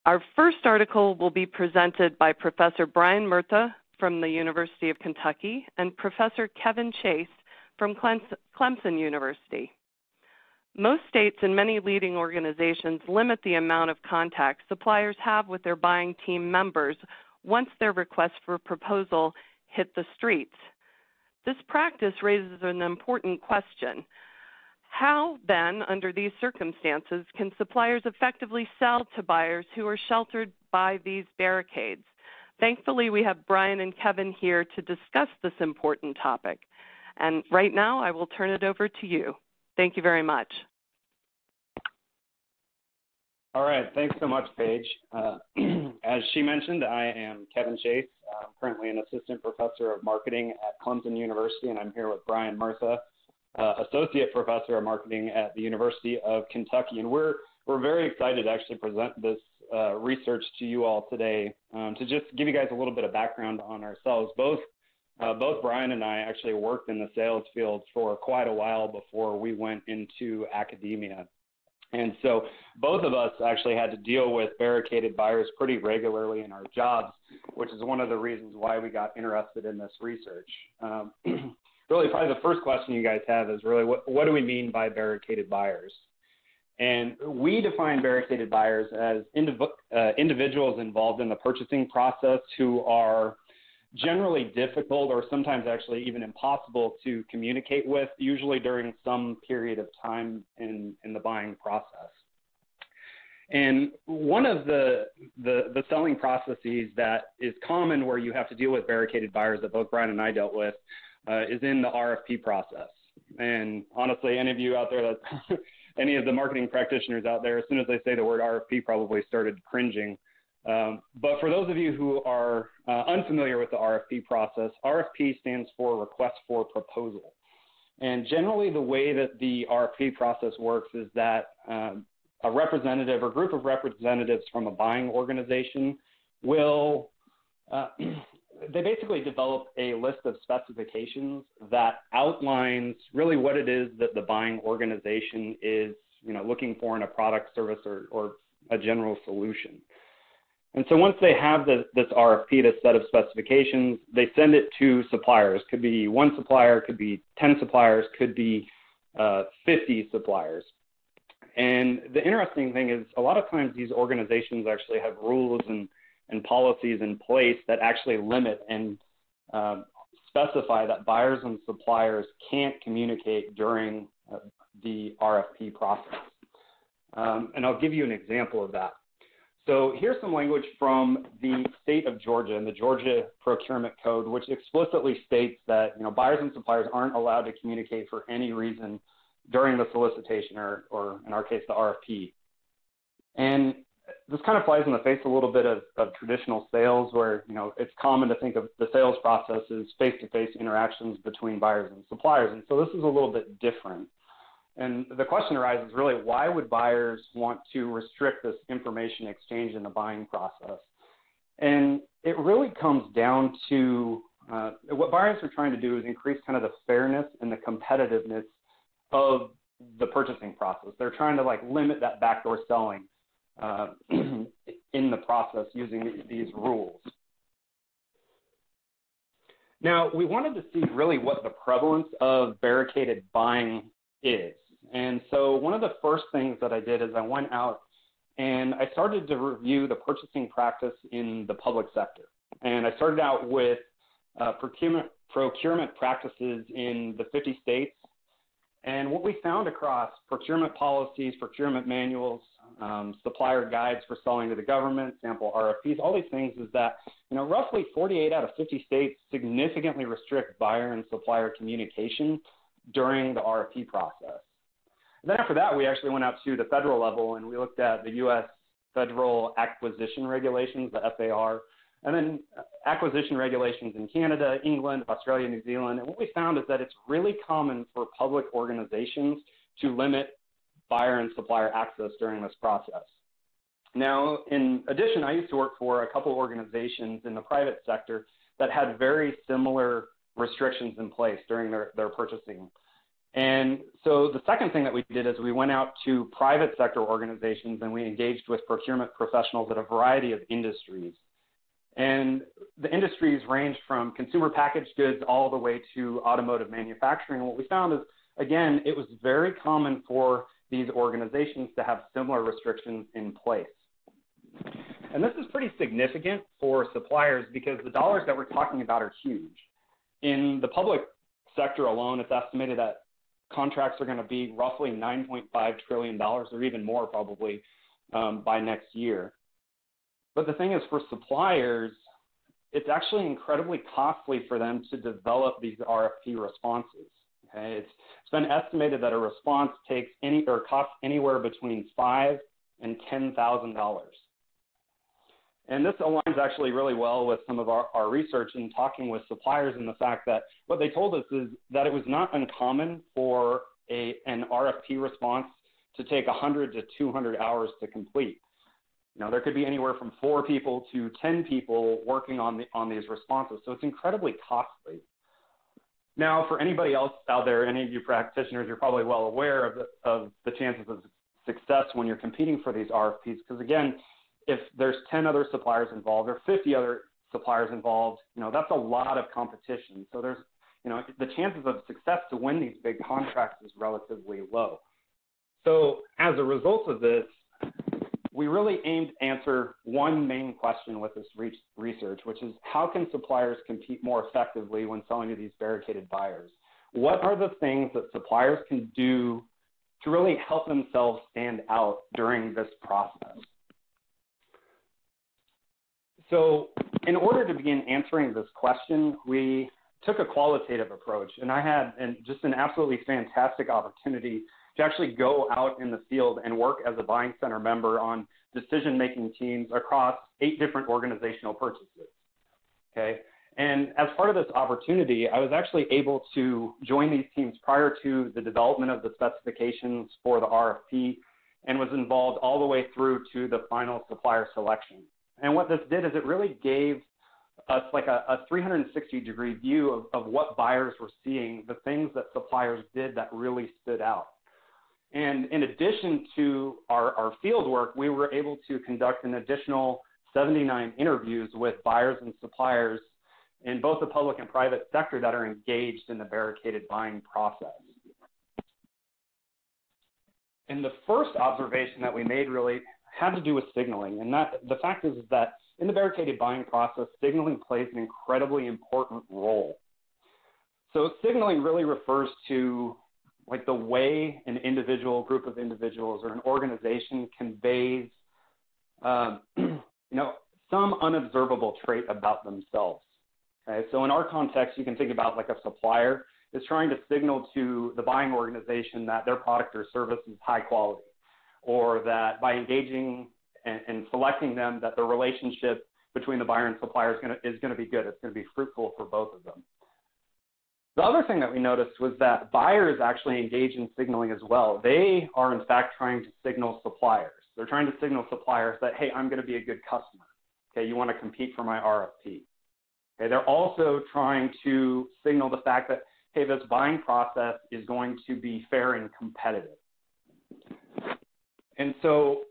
Our first article will be presented by Professor Brian Murtha from the University of Kentucky and Professor Kevin Chase from Clemson University. Most states and many leading organizations limit the amount of contact suppliers have with their buying team members once their requests for proposal hit the streets. This practice raises an important question. How, then, under these circumstances, can suppliers effectively sell to buyers who are sheltered by these barricades? Thankfully, we have Brian and Kevin here to discuss this important topic. And right now, I will turn it over to you. Thank you very much. All right, thanks so much, Paige. As she mentioned, I am Kevin Chase. I'm currently an assistant professor of marketing at Clemson University, and I'm here with Brian Murtha, associate professor of marketing at the University of Kentucky. And we're very excited to actually present this research to you all today. To just give you guys a little bit of background on ourselves, both Brian and I actually worked in the sales field for quite a while before we went into academia. And so both of us actually had to deal with barricaded buyers pretty regularly in our jobs, which is one of the reasons why we got interested in this research. Really, probably the first question you guys have is really, what do we mean by barricaded buyers? And we define barricaded buyers as individuals involved in the purchasing process who are generally difficult or sometimes actually even impossible to communicate with, usually during some period of time in the buying process. And one of the selling processes that is common where you have to deal with barricaded buyers that both Brian and I dealt with is in the RFP process. And honestly, any of you out there that any of the marketing practitioners out there, as soon as they say the word RFP, probably started cringing. But for those of you who are unfamiliar with the RFP process, RFP stands for Request for Proposal. And generally the way that the RFP process works is that a representative or group of representatives from a buying organization will, they basically develop a list of specifications that outlines really what it is that the buying organization is, looking for in a product, service, or a general solution. And so once they have this RFP, this set of specifications, they send it to suppliers. Could be one supplier, could be 10 suppliers, could be 50 suppliers. And the interesting thing is a lot of times these organizations actually have rules and policies in place that actually limit and specify that buyers and suppliers can't communicate during the RFP process. And I'll give you an example of that. So here's some language from the state of Georgia and the Georgia Procurement Code, which explicitly states that buyers and suppliers aren't allowed to communicate for any reason during the solicitation or in our case, the RFP. And this kind of flies in the face a little bit of traditional sales where, it's common to think of the sales process as face-to-face interactions between buyers and suppliers. And so this is a little bit different. And the question arises really, why would buyers want to restrict this information exchange in the buying process? And it really comes down to what buyers are trying to do is increase kind of the fairness and the competitiveness of the purchasing process. They're trying to limit that backdoor selling in the process using these rules. Now, we wanted to see really what the prevalence of barricaded buying is. And so one of the first things that I did is I went out and I started to review the purchasing practice in the public sector. And I started out with procurement practices in the 50 states. And what we found across procurement policies, procurement manuals, supplier guides for selling to the government, sample RFPs, all these things is that, roughly 48 out of 50 states significantly restrict buyer and supplier communication during the RFP process. And then after that, we actually went out to the federal level and we looked at the U.S. Federal Acquisition Regulations, the FAR, and then acquisition regulations in Canada, England, Australia, New Zealand. And what we found is that it's really common for public organizations to limit buyer and supplier access during this process. Now, in addition, I used to work for a couple of organizations in the private sector that had very similar restrictions in place during their purchasing. And so the second thing that we did is we went out to private sector organizations and we engaged with procurement professionals at a variety of industries. And the industries ranged from consumer packaged goods all the way to automotive manufacturing. And what we found is, again, it was very common for these organizations to have similar restrictions in place. And this is pretty significant for suppliers because the dollars that we're talking about are huge. In the public sector alone, it's estimated that contracts are going to be roughly $9.5 trillion or even more probably by next year. But the thing is, for suppliers, it's actually incredibly costly for them to develop these RFP responses. Okay? It's been estimated that a response takes costs anywhere between $5,000 and $10,000. And this aligns actually really well with some of our research in talking with suppliers, and the fact that what they told us is that it was not uncommon for an RFP response to take 100 to 200 hours to complete. You know, there could be anywhere from 4 people to 10 people working on these responses, so it's incredibly costly. Now, for anybody else out there, any of you practitioners, you're probably well aware of the chances of success when you're competing for these RFPs, because again, if there's 10 other suppliers involved or 50 other suppliers involved, you know, that's a lot of competition. So there's, you know, the chances of success to win these big contracts is relatively low. So as a result of this, we really aimed to answer one main question with this research, which is how can suppliers compete more effectively when selling to these barricaded buyers? What are the things that suppliers can do to really help themselves stand out during this process? So in order to begin answering this question, we took a qualitative approach, and I had just an absolutely fantastic opportunity to actually go out in the field and work as a buying center member on decision-making teams across 8 different organizational purchases, okay? And as part of this opportunity, I was actually able to join these teams prior to the development of the specifications for the RFP and was involved all the way through to the final supplier selection. And what this did is it really gave us like a 360-degree view of what buyers were seeing, the things that suppliers did that really stood out. And in addition to our field work, we were able to conduct an additional 79 interviews with buyers and suppliers in both the public and private sector that are engaged in the barricaded buying process. And the first observation that we made really had to do with signaling. And the fact is that in the barricaded buying process, signaling plays an incredibly important role. So signaling really refers to like the way an individual, group of individuals, or an organization conveys, you know, some unobservable trait about themselves. Okay, so in our context, you can think about like a supplier is trying to signal to the buying organization that their product or service is high quality, or that by engaging and selecting them, that the relationship between the buyer and supplier is going to be good. It's going to be fruitful for both of them. The other thing that we noticed was that buyers actually engage in signaling as well. They are, in fact, trying to signal suppliers. They're trying to signal suppliers that, hey, I'm going to be a good customer. Okay, you want to compete for my RFP. Okay, they're also trying to signal the fact that, hey, this buying process is going to be fair and competitive. And so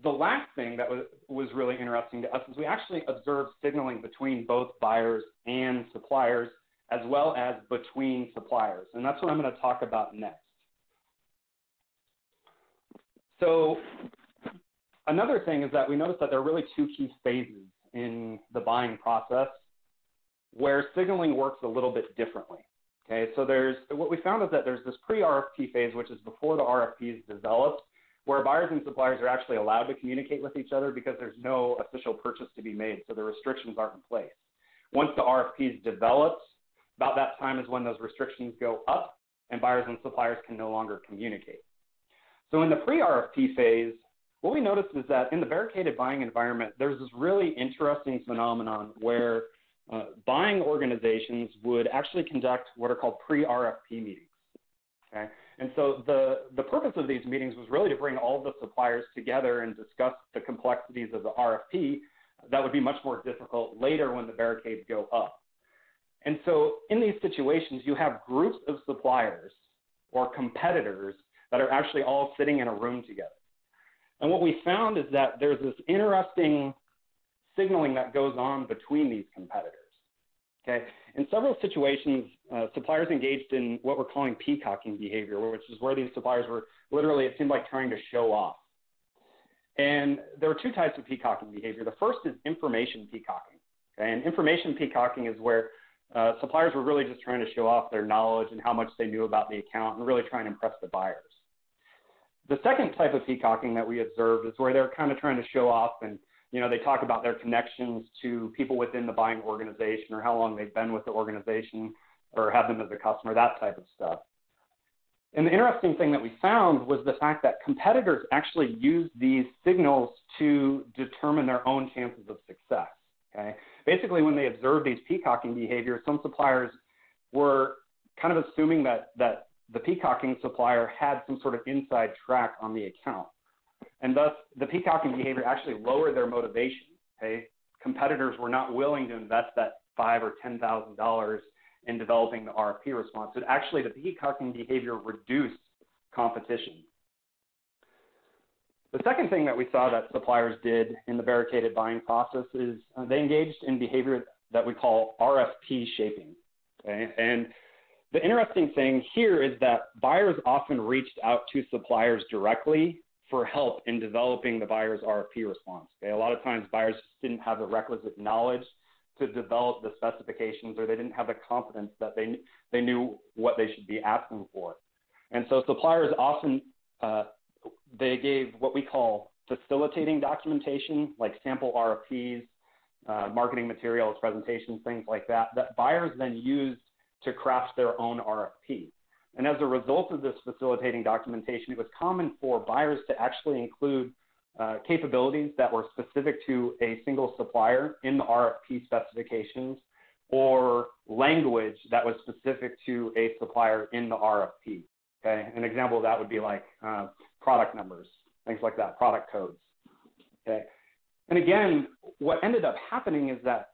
the last thing that was really interesting to us is we actually observed signaling between both buyers and suppliers, as well as between suppliers. And that's what I'm going to talk about next. So another thing is that we noticed that there are really 2 key phases in the buying process where signaling works a little bit differently. Okay, so what we found is that there's this pre-RFP phase, which is before the RFP is developed, where buyers and suppliers are actually allowed to communicate with each other because there's no official purchase to be made, so the restrictions aren't in place. Once the RFP is developed, about that time is when those restrictions go up and buyers and suppliers can no longer communicate. So in the pre-RFP phase, what we noticed is that in the barricaded buying environment, there's this really interesting phenomenon where buying organizations would actually conduct what are called pre-RFP meetings. Okay? And so the purpose of these meetings was really to bring all of the suppliers together and discuss the complexities of the RFP that would be much more difficult later when the barricades go up. And so in these situations, you have groups of suppliers or competitors that are actually all sitting in a room together. And what we found is that there's this interesting signaling that goes on between these competitors. Okay, in several situations, suppliers engaged in what we're calling peacocking behavior, which is where these suppliers were literally, it seemed like, trying to show off. And there are two types of peacocking behavior. The first is information peacocking. Okay? And information peacocking is where suppliers were really just trying to show off their knowledge and how much they knew about the account and really trying to impress the buyers. The second type of peacocking that we observed is where they're kind of trying to show off and they talk about their connections to people within the buying organization or how long they've been with the organization or have them as a customer, that type of stuff. And the interesting thing that we found was the fact that competitors actually use these signals to determine their own chances of success. Okay? Basically, when they observed these peacocking behaviors, some suppliers were kind of assuming that the peacocking supplier had some sort of inside track on the account. And thus, the peacocking behavior actually lowered their motivation. Okay? Competitors were not willing to invest that $5,000 or $10,000 in developing the RFP response. But actually, the peacocking behavior reduced competition. The second thing that we saw that suppliers did in the barricaded buying process is they engaged in behavior that we call RFP shaping. Okay? And the interesting thing here is that buyers often reached out to suppliers directly for help in developing the buyer's RFP response. Okay? A lot of times buyers just didn't have the requisite knowledge to develop the specifications, or they didn't have the confidence that they knew what they should be asking for. And so suppliers often, they gave what we call facilitating documentation, like sample RFPs, marketing materials, presentations, things like that buyers then used to craft their own RFP. And as a result of this facilitating documentation, it was common for buyers to actually include capabilities that were specific to a single supplier in the RFP specifications or language that was specific to a supplier in the RFP. Okay? An example of that would be like product numbers, things like that, product codes. Okay? And again, what ended up happening is that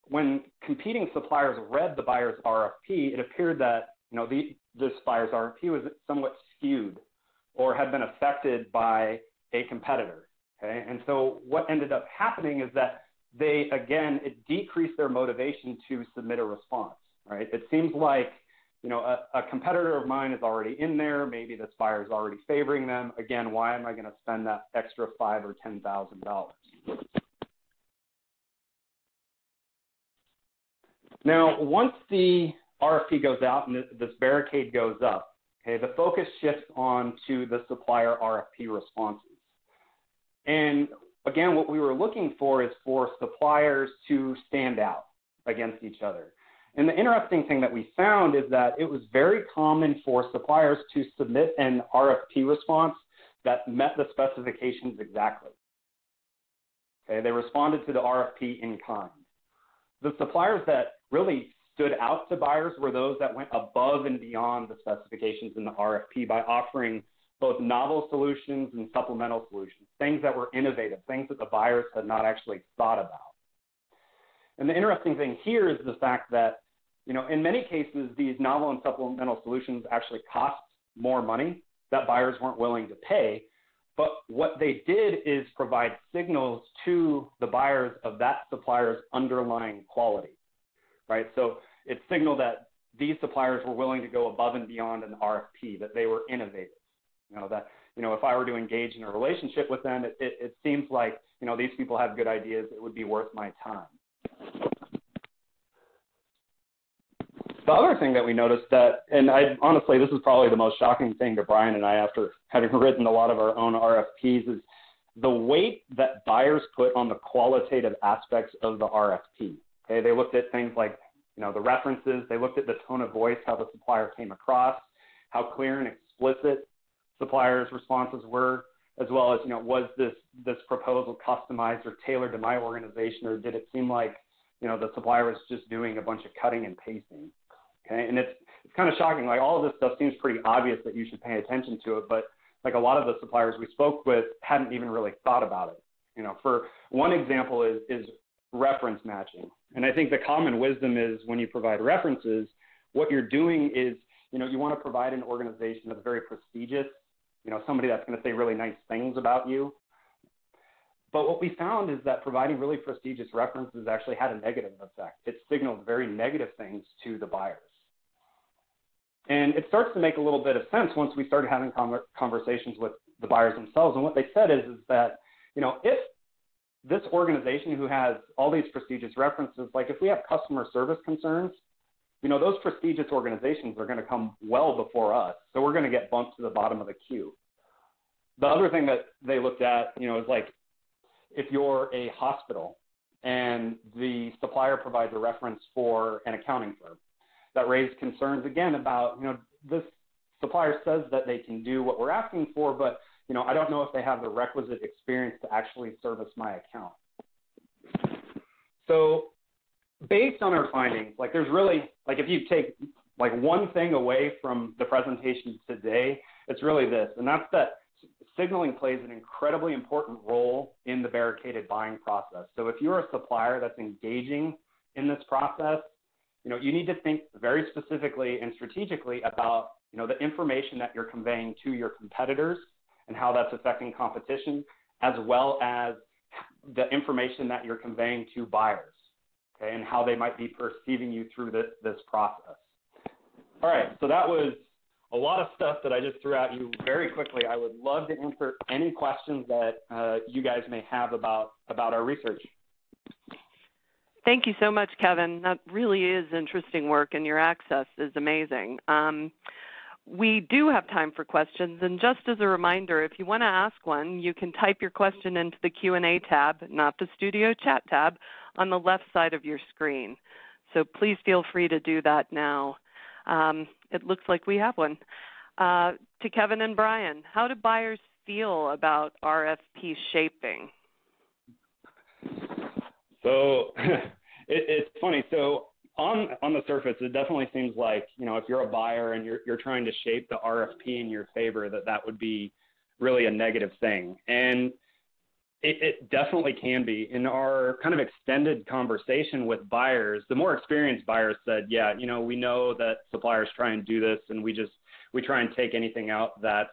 when competing suppliers read the buyer's RFP, it appeared that this buyer's RFP was somewhat skewed or had been affected by a competitor. Okay? And so what ended up happening is that it decreased their motivation to submit a response. Right? It seems like a competitor of mine is already in there. Maybe this buyer is already favoring them. Again, why am I going to spend that extra $5,000 or $10,000? Now, once the RFP goes out and this barricade goes up, okay, the focus shifts on to the supplier RFP responses. And again, what we were looking for is for suppliers to stand out against each other. And the interesting thing that we found is that it was very common for suppliers to submit an RFP response that met the specifications exactly. Okay, they responded to the RFP in kind. The suppliers that really stood out to buyers were those that went above and beyond the specifications in the RFP by offering both novel solutions and supplemental solutions, things that were innovative, things that the buyers had not actually thought about. And the interesting thing here is the fact that, in many cases, these novel and supplemental solutions actually cost more money that buyers weren't willing to pay. But what they did is provide signals to the buyers of that supplier's underlying quality, right? So it signaled that these suppliers were willing to go above and beyond an RFP, that they were innovative. If I were to engage in a relationship with them, it seems like, these people have good ideas. It would be worth my time. The other thing that we noticed honestly, this is probably the most shocking thing to Brian and I after having written a lot of our own RFPs, is the weight that buyers put on the qualitative aspects of the RFP. Okay, they looked at things like, the references. They looked at the tone of voice, how the supplier came across, how clear and explicit suppliers' responses were, as well as, was this proposal customized or tailored to my organization, or did it seem like, the supplier was just doing a bunch of cutting and pasting. Okay, and it's kind of shocking. Like, all of this stuff seems pretty obvious that you should pay attention to it, but like a lot of the suppliers we spoke with hadn't even really thought about it. For one example is reference matching. And I think the common wisdom is when you provide references, what you're doing is you want to provide an organization that's very prestigious, somebody that's going to say really nice things about you. But what we found is that providing really prestigious references actually had a negative effect. It signaled very negative things to the buyers. And it starts to make a little bit of sense once we started having conversations with the buyers themselves. And what they said is that, if this organization who has all these prestigious references, like if we have customer service concerns, those prestigious organizations are going to come well before us. So we're going to get bumped to the bottom of the queue. The other thing that they looked at, is like if you're a hospital and the supplier provides a reference for an accounting firm, that raised concerns again about, this supplier says that they can do what we're asking for, but, I don't know if they have the requisite experience to actually service my account. So based on our findings, like there's really, like if you take like one thing away from the presentation today, it's really this, and that's that signaling plays an incredibly important role in the barricaded buying process. So if you're a supplier that's engaging in this process, you need to think very specifically and strategically about, the information that you're conveying to your competitors and how that's affecting competition, as well as the information that you're conveying to buyers, okay, and how they might be perceiving you through this process. All right, so that was a lot of stuff that I just threw at you very quickly. I would love to answer any questions that you guys may have about our research. Thank you so much, Kevin. That really is interesting work, and your access is amazing. We do have time for questions, and just as a reminder, if you want to ask one, you can type your question into the Q&A tab, not the studio chat tab, on the left side of your screen. So please feel free to do that now. It looks like we have one. To Kevin and Brian, how do buyers feel about RFP shaping? So it's funny. So on the surface, it definitely seems like, if you're a buyer and you're trying to shape the RFP in your favor, that would be really a negative thing. And it definitely can be. In our kind of extended conversation with buyers, the more experienced buyers said, yeah, we know that suppliers try and do this, and we try and take anything out that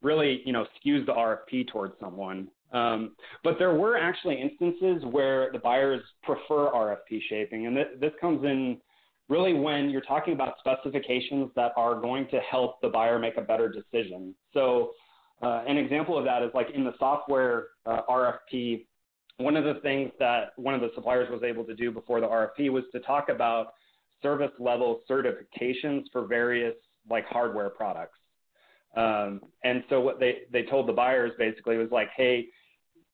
really, skews the RFP towards someone. But there were actually instances where the buyers prefer RFP shaping, and this comes in really when you're talking about specifications that are going to help the buyer make a better decision. So an example of that is like in the software RFP, one of the things that one of the suppliers was able to do before the RFP was to talk about service level certifications for various like hardware products. And so what they told the buyers basically was like, hey,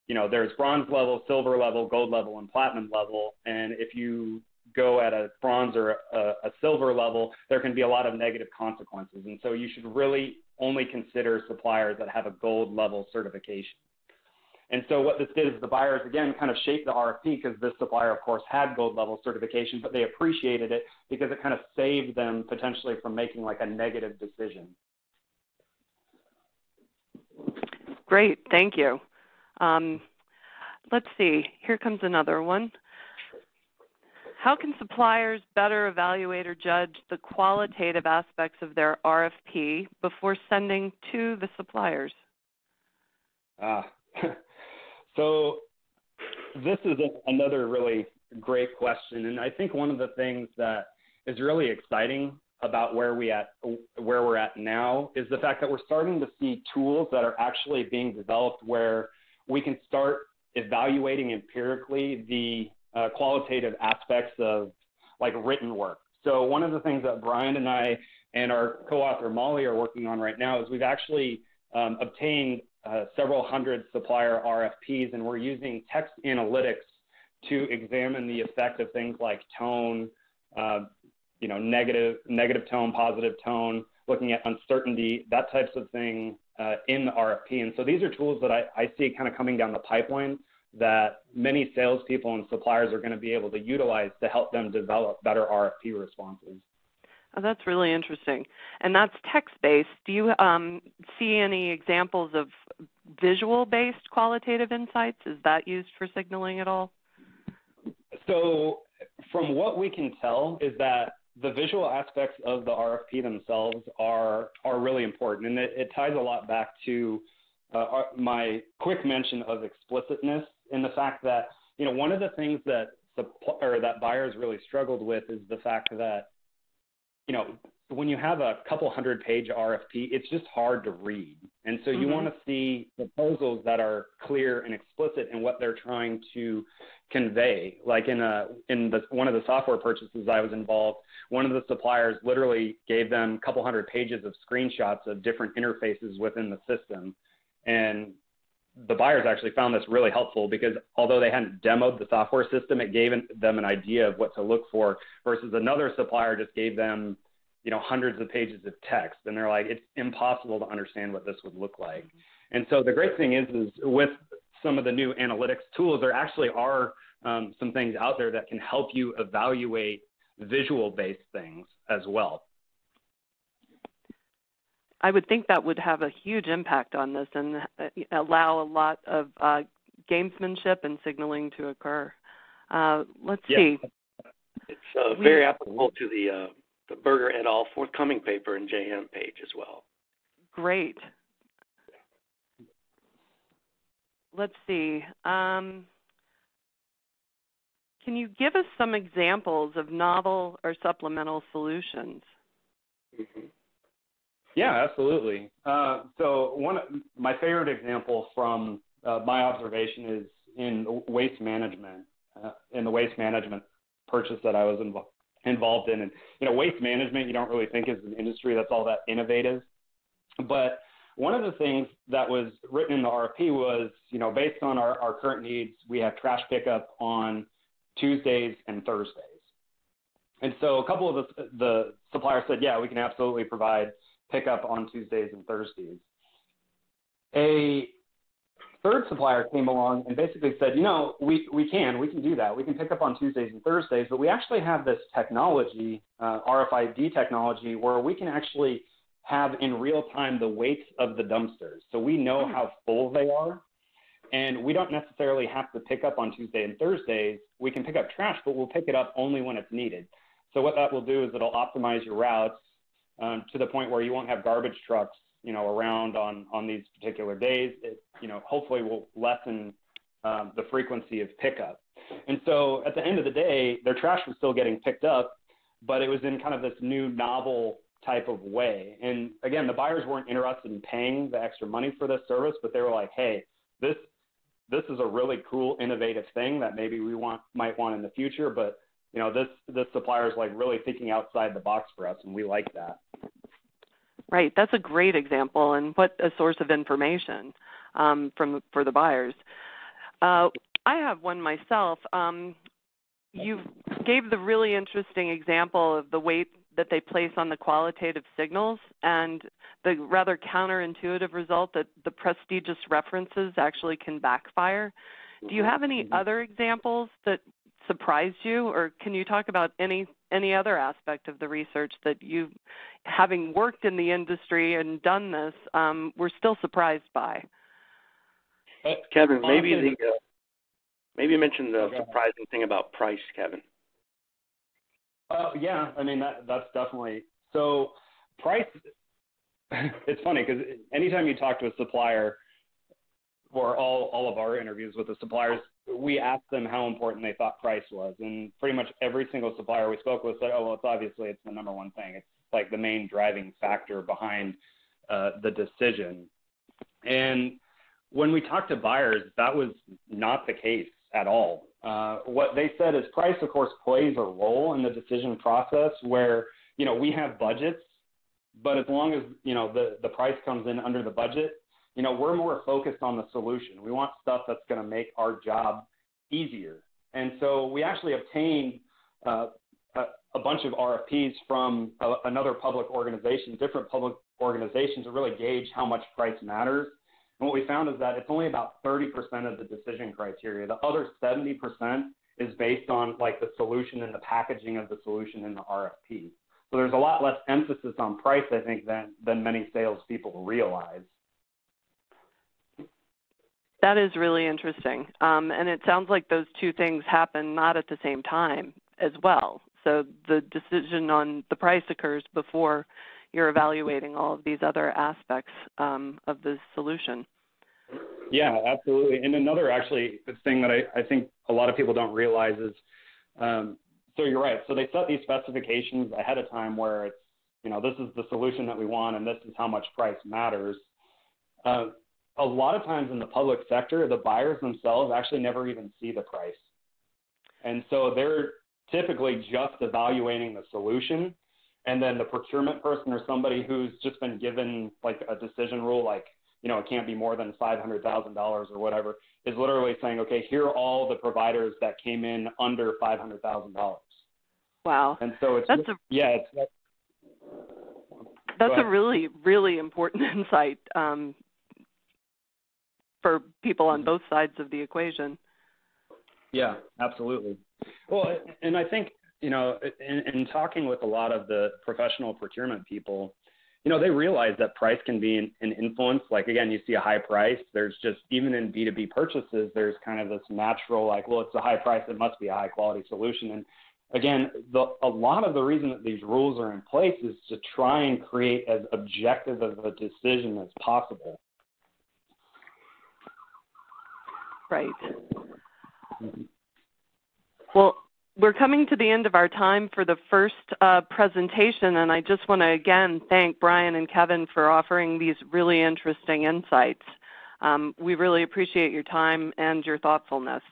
there's bronze level, silver level, gold level, and platinum level. And if you go at a bronze or a silver level, there can be a lot of negative consequences. And so you should really only consider suppliers that have a gold level certification. And so what this did is the buyers, again, kind of shaped the RFP because this supplier, of course, had gold level certification, but they appreciated it because it kind of saved them potentially from making like a negative decision. Great, thank you. Let's see, here comes another one. How can suppliers better evaluate or judge the qualitative aspects of their RFP before sending to the suppliers? So this is another really great question. And I think one of the things that is really exciting about where we're at now is the fact that we're starting to see tools that are actually being developed where we can start evaluating empirically the qualitative aspects of like written work. So one of the things that Brian and I and our co-author Molly are working on right now is we've actually obtained several hundred supplier RFPs, and we're using text analytics to examine the effect of things like tone, negative tone, positive tone, looking at uncertainty, that types of thing in the RFP. And so these are tools that I see kind of coming down the pipeline that many salespeople and suppliers are going to be able to utilize to help them develop better RFP responses. Oh, that's really interesting. And that's text-based. Do you see any examples of visual-based qualitative insights? Is that used for signaling at all? So from what we can tell is that the visual aspects of the RFP themselves are really important, and it ties a lot back to my quick mention of explicitness in the fact that, you know, one of the things that that buyers really struggled with is the fact that, you know, when you have a couple 100-page RFP, it's just hard to read. And so you want to see proposals that are clear and explicit in what they're trying to convey. Like in one of the software purchases I was involved, one of the suppliers literally gave them a couple 100 pages of screenshots of different interfaces within the system. And the buyers actually found this really helpful because although they hadn't demoed the software system, it gave them an idea of what to look for, versus another supplier just gave them, you know, hundreds of pages of text. And they're like, it's impossible to understand what this would look like. And so the great thing is with some of the new analytics tools, there actually are some things out there that can help you evaluate visual-based things as well. I would think that would have a huge impact on this and allow a lot of gamesmanship and signaling to occur. Let's see. It's very applicable to the Berger et al. Forthcoming paper and JM page as well. Great. Let's see. Can you give us some examples of novel or supplemental solutions? Yeah, absolutely. So one of my favorite example from my observation is in waste management, in the waste management purchase that I was involved in. And, you know, waste management, you don't really think is an industry that's all that innovative. But one of the things that was written in the RFP was, you know, based on our current needs, we have trash pickup on Tuesdays and Thursdays. And so a couple of the suppliers said, yeah, we can absolutely provide pickup on Tuesdays and Thursdays. A third supplier came along and basically said, you know, we can do that. We can pick up on Tuesdays and Thursdays, but we actually have this technology, RFID technology, where we can actually have in real time the weights of the dumpsters. So we know how full they are, and we don't necessarily have to pick up on Tuesday and Thursdays. We can pick up trash, but we'll pick it up only when it's needed. So what that will do is it'll optimize your routes to the point where you won't have garbage trucks, you know, around on these particular days. It, you know, hopefully will lessen the frequency of pickup. And so at the end of the day, their trash was still getting picked up, but it was in kind of this new novel type of way. And again, the buyers weren't interested in paying the extra money for this service, but they were like, hey, this is a really cool, innovative thing that maybe we might want in the future, but you know, this supplier is like really thinking outside the box for us, and we like that. Right, that's a great example, and what a source of information for the buyers. I have one myself. You gave the really interesting example of the weight that they place on the qualitative signals and the rather counterintuitive result that the prestigious references actually can backfire. Do you have any other examples that surprised you, or can you talk about any other aspect of the research that you, having worked in the industry and done this, were still surprised by? Kevin, maybe you mentioned the surprising thing about price, Kevin. Yeah, I mean, that's definitely, so price, it's funny because anytime you talk to a supplier, or all of our interviews with the suppliers, we asked them how important they thought price was. And pretty much every single supplier we spoke with said, oh, well, it's the number one thing. It's like the main driving factor behind the decision. And when we talked to buyers, that was not the case at all. What they said is price, of course, plays a role in the decision process where, you know, we have budgets, but as long as, you know, the price comes in under the budget, you know, we're more focused on the solution. We want stuff that's going to make our job easier. And so we actually obtained a bunch of RFPs from another public organization, different public organizations, to really gauge how much price matters. And what we found is that it's only about 30% of the decision criteria. The other 70% is based on like the solution and the packaging of the solution in the RFP. So there's a lot less emphasis on price, I think, than many salespeople realize. That is really interesting. And it sounds like those two things happen not at the same time as well. So the decision on the price occurs before you're evaluating all of these other aspects of the solution. Yeah, absolutely. And another actually thing that I think a lot of people don't realize is, so you're right. So they set these specifications ahead of time where it's, this is the solution that we want and this is how much price matters. A lot of times in the public sector, the buyers themselves actually never even see the price. And so they're typically just evaluating the solution. And then the procurement person or somebody who's just been given like a decision rule, like, it can't be more than $500,000 or whatever, is literally saying, okay, here are all the providers that came in under $500,000. Wow. And so it's, that's a really, really important insight for people on both sides of the equation. Yeah, absolutely. Well, and I think, in talking with a lot of the professional procurement people, they realize that price can be an influence. Like, again, you see a high price. There's just, even in B2B purchases, there's kind of this natural, like, well, it's a high price, it must be a high quality solution. And again, a lot of the reason that these rules are in place is to try and create as objective of a decision as possible. Right. Well, we're coming to the end of our time for the first presentation, and I just want to again thank Brian and Kevin for offering these really interesting insights. We really appreciate your time and your thoughtfulness.